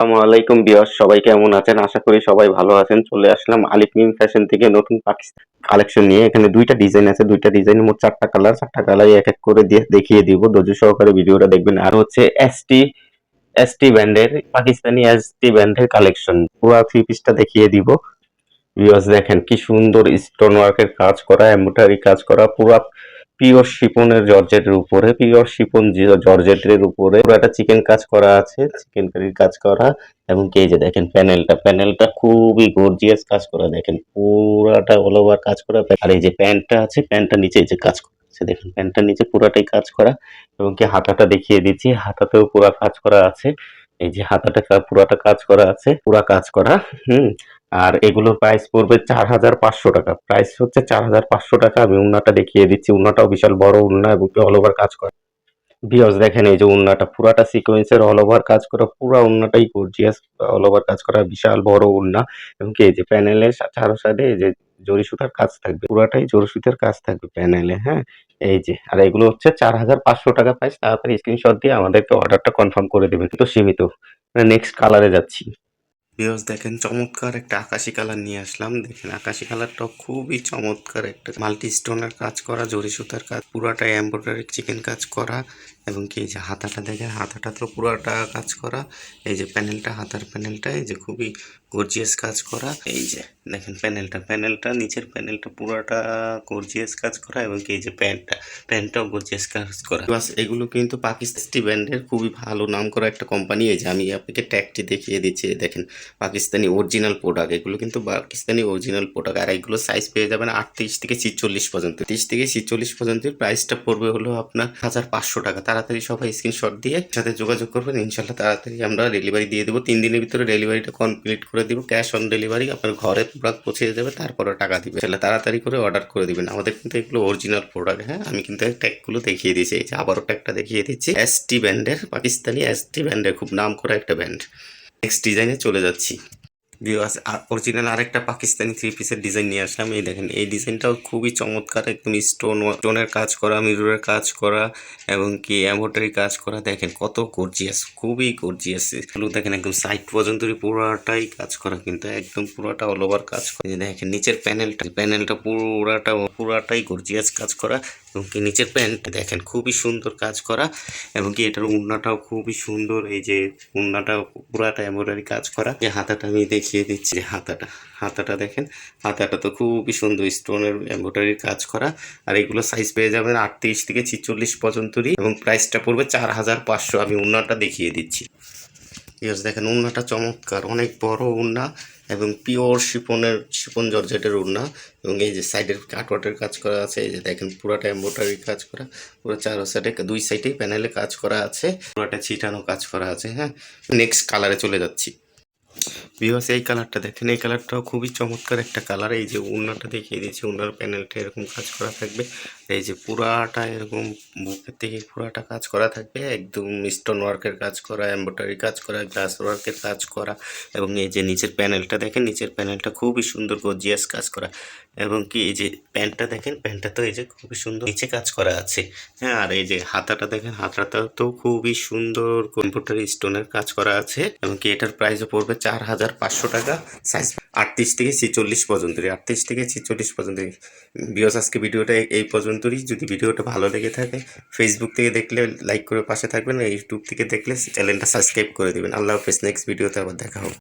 আসসালামু আলাইকুম ভিউয়ার্স, সবাই কেমন আছেন? আশা করি সবাই ভালো আছেন। চলে আসলাম আলিফ ফ্যাশন থেকে নতুন পাকিস্তানি কালেকশন নিয়ে। এখানে ২ টা ডিজাইন আছে। ২ টা ডিজাইনে মোট ৪ টা কালার। ৪ টা কালারই এক করে দেখিয়ে দিব। ধৈর্য সহকারে ভিডিওটা দেখবেন। আর হচ্ছে এসটি ব্র্যান্ডের পাকিস্তানি এসটি ব্র্যান্ডের কালেকশন। পুরা 3 পিসটা দেখিয়ে দিব। ভিউয়ার্স দেখেন কি সুন্দর স্টোন ওয়ার্কের কাজ করা, এমব্রয়ডারি কাজ করা, পুরা পিওর শিফনের জর্জেটের উপরে, পিওর শিফন জর্জেটের উপরে পুরো একটা চিকেন কাজ করা আছে, চিকেন কারির কাজ করা। এবং কি এই যে দেখেন প্যানেলটা খুবই গর্জিয়াস কাজ করা, দেখেন পুরাটা অল ওভার কাজ করা। আর এই যে প্যান্টটা আছে, প্যান্টটা নিচে এই যে কাজ করা আছে, দেখেন প্যান্টটা নিচে পুরাটাই কাজ করা। এবং কি হাতাটা দেখিয়ে দিচ্ছি, হাতাতেও পুরা কাজ করা আছে। এই যে হাতাটা পুরাটা কাজ করা আছে, পুরা কাজ করা। হুম। আর এগুলোর প্রাইস পড়বে ৪,৫০০ টাকা। প্রাইস হচ্ছে ৪,৫০০ টাকা। আমি ওড়নাটা দেখিয়ে দিচ্ছি। ওড়নাটাও বিশাল বড় ওড়না এবং অল ওভার কাজ করা। ভিউয়ার্স দেখেন এই যে ওড়নাটা পুরাটা সিকোয়েন্সের অল ওভার কাজ করা, পুরা ওড়নাটাই গর্জিয়াস অল ওভার কাজ করা, বিশাল বড় ওড়না। এবং কি এই যে প্যানেলের চারো সাইডে এই যে জরি সুতার কাজ থাকবে, পুরাটাই জরি সুতার কাজ থাকবে প্যানেলে, হ্যাঁ? এই যে আর এগুলো হচ্ছে ৪,৫০০ টাকা প্রাইস। তাড়াতাড়ি স্ক্রিনশট দিয়ে আমাদেরকে অর্ডারটা কনফার্ম করে দেবেন। তো সীমিত। নেক্সট কালারে যাচ্ছি। ভিউয়ার্স দেখেন চমৎকার একটা আকাশি কালার নিয়ে আসলাম। দেখেন আকাশি কালারটা খুবই চমৎকার, একটা মাল্টি স্টোনের কাজ করা, জরি সুতার কাজ, পুরাটাই এমব্রয়ডারি চিকেন কাজ করা। এবং কি এই যে হাতাটা দেখেন, হাতাটা তো পুরাটা কাজ করা। এই যে প্যানেলটা, হাতার প্যানেলটা এই যে খুবই গর্জিয়াস কাজ করা। এই যে দেখেন প্যানেলটা নিচের প্যানেলটা পুরাটা গর্জিয়াস কাজ করা। এবং কি এই যে প্যান্টটাও গর্জিয়াস কাজ করা। বাস এগুলো কিন্তু পাকিস্তানি ব্র্যান্ডের খুবই ভালো নাম করা একটা কোম্পানি। এই যে আমি আপনাকে ট্যাগটি দেখিয়ে দিচ্ছি, দেখেন পাকিস্তানি অরিজিনাল প্রোডাক্ট। এগুলো কিন্তু পাকিস্তানি অরিজিনাল প্রোডাক্ট। আর এগুলো সাইজ পেয়ে যাবেন 38 থেকে 46 পর্যন্ত। 30 থেকে 46 পর্যন্ত প্রাইসটা পড়বে হলো আপনার 1,500 টাকা। তাড়াতাড়ি সবাই স্ক্রিনশট দিয়ে সাথে যোগাযোগ করবেন, ইনশাল্লাহ তাড়াতাড়ি আমরা ডেলিভারি দিয়ে দেবো। 3 দিনের ভিতরে ডেলিভারিটা কমপ্লিট করে দিব। ক্যাশ অন ডেলিভারি, আপনার ঘরে প্রোডাক্ট পৌঁছে যাবে, তারপরে টাকা দিবে। তাহলে তাড়াতাড়ি করে অর্ডার করে দিবেন। আমাদের কিন্তু এগুলো অরিজিনাল প্রোডাক্ট, হ্যাঁ? আমি কিন্তু ট্যাগগুলো দেখিয়ে দিয়েছি। এই যে আবারও ট্যাগটা দেখিয়ে দিচ্ছি। এসটি ব্র্যান্ডের, পাকিস্তানি এসটি ব্র্যান্ডের খুব নাম করা একটা ব্র্যান্ড। নেক্সট ডিজাইনে চলে যাচ্ছি। ভিউয়ার্স অরিজিনাল আরেকটা পাকিস্তানি 3 পিসের ডিজাইন নিয়ে আসলাম। এই দেখেন এই ডিজাইনটাও খুবই চমৎকার, একদম স্টোনের কাজ করা, মিররের কাজ করা এবং কি এমব্রয়ডারি কাজ করা। দেখেন কত গর্জিয়াস, খুবই গর্জিয়াস। এগুলো দেখেন একদম সাইড পর্যন্তই পুরাটাই কাজ করা, কিন্তু একদম পুরাটা অল ওভার কাজ করা। এই দেখেন নিচের প্যানেলটা পুরাটাই গর্জিয়াস কাজ করা। এবং কি নিচের প্যান্ট দেখেন খুবই সুন্দর কাজ করা। এবং কি এটার ওড়নাটাও খুবই সুন্দর। এই যে ওড়নাটাও পুরাটা এমব্রয়ডারি কাজ করা। যে হাতাটা আমি দেখিয়ে দিচ্ছি, যে হাতাটা দেখেন, হাতাটা তো খুবই সুন্দর স্টোনের এমব্রয়ডারি কাজ করা। আর এগুলো সাইজ পেয়ে যাবেন 38 থেকে 46 পর্যন্তই। এবং প্রাইসটা পড়বে 4,500। আমি ওড়নাটা দেখিয়ে দিচ্ছি। ইয়েস দেখেন ওড়নাটা চমৎকার, অনেক বড় ওড়না এবং পিওর শিফন জর্জেটের ওড়না। এবং এই যে সাইডের কাটওয়ার্কের কাজ করা আছে। এই যে দেখেন পুরাটা এমব্রয়ডারি কাজ করা, পুরো চারো সাইডে, দুই সাইডেই প্যানেলে কাজ করা আছে, পুরাটা ছিটানো কাজ করা আছে, হ্যাঁ? নেক্সট কালারে চলে যাচ্ছি। ভিউয়ার্স এই কালারটা দেখেন, এই কালারটাও খুবই চমৎকার একটা কালার। এই যে ওড়নাটা দেখিয়ে দিচ্ছি, ওড়নার প্যানেলটা এরকম কাজ করা থাকবে। এই যে পুরাটা এরকম বুকের থেকে পুরাটা কাজ করা থাকবে, একদম স্টোন ওয়ার্কের কাজ করা, এমব্রয়ডারি কাজ করা, গ্লাস ওয়ার্কের কাজ করা। এবং এই যে নিচের প্যানেলটা দেখেন, নিচের প্যানেলটা খুবই সুন্দর গর্জিয়াস কাজ করা। এবং কি এই যে প্যান্টটা দেখেন, প্যান্টটা তো এই যে খুবই সুন্দর নিচে কাজ করা আছে, হ্যাঁ? আর এই যে হাতাটা দেখেন, হাতাটা তো খুবই সুন্দর কম্পিউটারি স্টোনের কাজ করা আছে। এবং কি এটার প্রাইসও পড়বে 4,500 টাকা। সাইজ 38 থেকে 46 পর্যন্ত, 38 থেকে 46 পর্যন্ত। ভিউয়ার্স আজকে ভিডিওটা এই পর্যন্তই। যদি ভিডিওটা ভালো লেগে থাকে, ফেসবুক থেকে দেখলে লাইক করে পাশে থাকবেন, ইউটিউব থেকে দেখলে চ্যানেলটা সাবস্ক্রাইব করে দেবেন। আল্লাহ হাফেজ। নেক্সট ভিডিওতে আবার দেখা হবে।